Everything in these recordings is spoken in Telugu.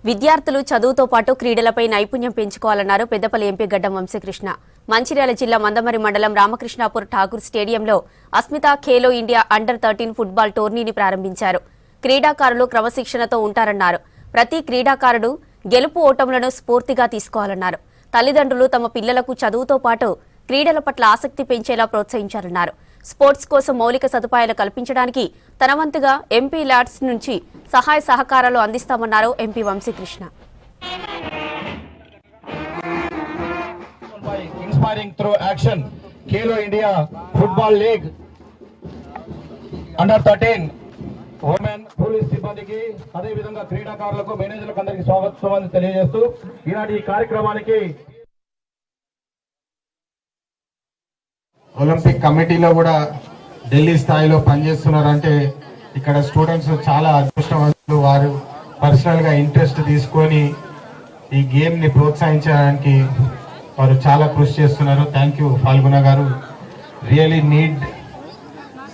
విద్యార్థులు చదువుతో పాటు క్రీడలపై నైపుణ్యం పెంచుకోవాలన్నారు పెద్దపల్లి ఎంపీ గడ్డం వంశీకృష్ణ. మంచిర్యాల జిల్లా మందమరి మండలం రామకృష్ణాపూర్ ఠాగూర్ స్టేడియంలో అస్మితా ఖేలో ఇండియా అండర్-13 ఫుట్బాల్ టోర్నీని ప్రారంభించారు. క్రీడాకారులు క్రమశిక్షణతో ఉంటారన్నారు. ప్రతి క్రీడాకారుడు గెలుపు ఓటములను స్ఫూర్తిగా తీసుకోవాలన్నారు. తల్లిదండ్రులు తమ పిల్లలకు చదువుతో పాటు క్రీడల పట్ల ఆసక్తి పెంచేలా ప్రోత్సహించారన్నారు. స్పోర్ట్స్ కోసం మౌలిక సదుపాయాలు కల్పించడానికి తన వంతుగా ఎంపీ ల్యాడ్స్ నుంచి సహాయ సహకారాలు అందిస్తామన్నారు MP Vamsikrishna. Inspiring through action Khelo India football league అండర్-13 ఉమెన్ పోలీస్ సిబ్బందికి అదే విధంగా క్రీడాకారులకు మేనేజర్లకు అందరికీ స్వాగతం తెలియజేస్తూ ఈనాటి ఈ కార్యక్రమానికి ఒలింపిక్ కమిటీలో కూడా ఢిల్లీ స్థాయిలో పనిచేస్తున్నారంటే ఇక్కడ స్టూడెంట్స్ చాలా అదృష్టవంతులు. వారు పర్సనల్ గా ఇంట్రెస్ట్ తీసుకొని ఈ గేమ్ ని ప్రోత్సహించడానికి వారు చాలా కృషి చేస్తున్నారు. థ్యాంక్ యూ ఫాల్గుణ గారు. Really need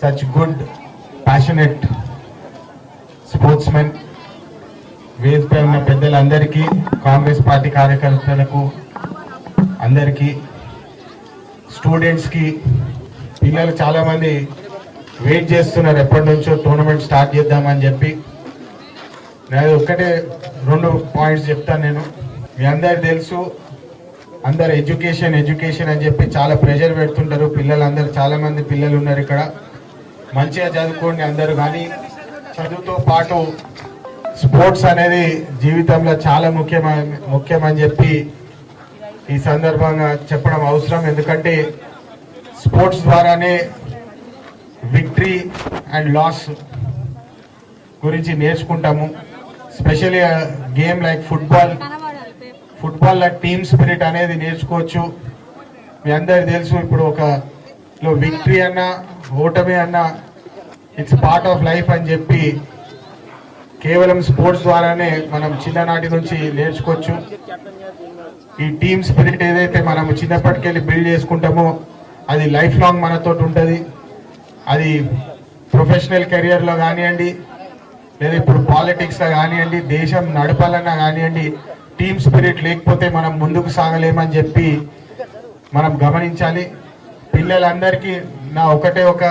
such good passionate sports men. వేదికపై ఉన్న పెద్దలందరికీ, కాంగ్రెస్ పార్టీ కార్యకర్తలకు అందరికీ, స్టూడెంట్స్ కి, పిల్లలు చాలా మంది వెయిట్ చేస్తున్నారు ఎప్పటి నుంచో టోర్నమెంట్ స్టార్ట్ చేద్దామని చెప్పి. నేను ఒక్కటే 2 పాయింట్స్ చెప్తాను. నేను మీ అందరికి తెలుసు, అందరు ఎడ్యుకేషన్ అని చెప్పి చాలా ప్రెషర్ పెడుతుంటారు. పిల్లలందరూ చాలా మంది పిల్లలు ఉన్నారు ఇక్కడ. మంచిగా చదువుకోండి అందరూ, కానీ చదువుతో పాటు స్పోర్ట్స్ అనేది జీవితంలో చాలా ముఖ్యమని చెప్పి ఈ సందర్భంగా చెప్పడం అవసరం. ఎందుకంటే స్పోర్ట్స్ ద్వారానే విక్టరీ అండ్ లాస్ గురించి నేర్చుకుంటాము. Specially game like football like team spirit అనేది నేర్చుకోవచ్చు. మీ అందరికి తెలుసు, ఇప్పుడు ఒకలో విక్టరీ అన్నా ఓటమి అన్నా ఇట్స్ పార్ట్ ఆఫ్ లైఫ్ అని చెప్పి కేవలం స్పోర్ట్స్ ద్వారానే మనం చిన్ననాటి నుంచి నేర్చుకోవచ్చు. ఈ టీమ్ స్పిరిట్ ఏదైతే మనం చిన్నప్పటికెళ్ళి బిల్డ్ చేసుకుంటామో అది లైఫ్ లాంగ్ మనతో ఉంటుంది. అది ప్రొఫెషనల్ కెరియర్లో కానివ్వండి, లేదా ఇప్పుడు పాలిటిక్స్లో కానివ్వండి, దేశం నడపాలన్నా కానివ్వండి, టీమ్ స్పిరిట్ లేకపోతే మనం ముందుకు సాగలేమని చెప్పి మనం గమనించాలి. పిల్లలందరికీ నా ఒకటే ఒక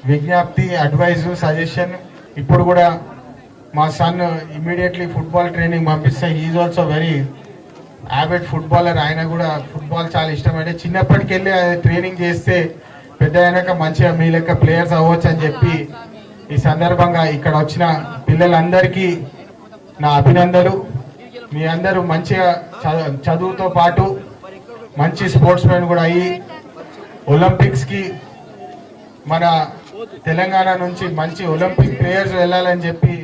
విజ్ఞప్తి, అడ్వైజ్, సజెషన్. ఇప్పుడు కూడా మా సన్ ఇమీడియట్లీ ఫుట్బాల్ ట్రైనింగ్ పంపిస్తే ఈజ్ ఆల్సో వెరీ యావెడ్ ఫుట్బాలర్. ఆయన కూడా ఫుట్బాల్ చాలా ఇష్టమైతే చిన్నప్పటికెళ్ళి ట్రైనింగ్ చేస్తే పెద్ద అయినాక మంచిగా మీ లెక్క ప్లేయర్స్ అవ్వచ్చు అని చెప్పి ఈ సందర్భంగా ఇక్కడ వచ్చిన పిల్లలందరికీ నా అభినందనలు. మీ అందరూ మంచిగా చదువుతో పాటు మంచి స్పోర్ట్స్ మెన్ కూడా అయ్యి ఒలింపిక్స్కి మన తెలంగాణ నుంచి మంచి ఒలింపిక్ ప్లేయర్స్ వెళ్ళాలని చెప్పి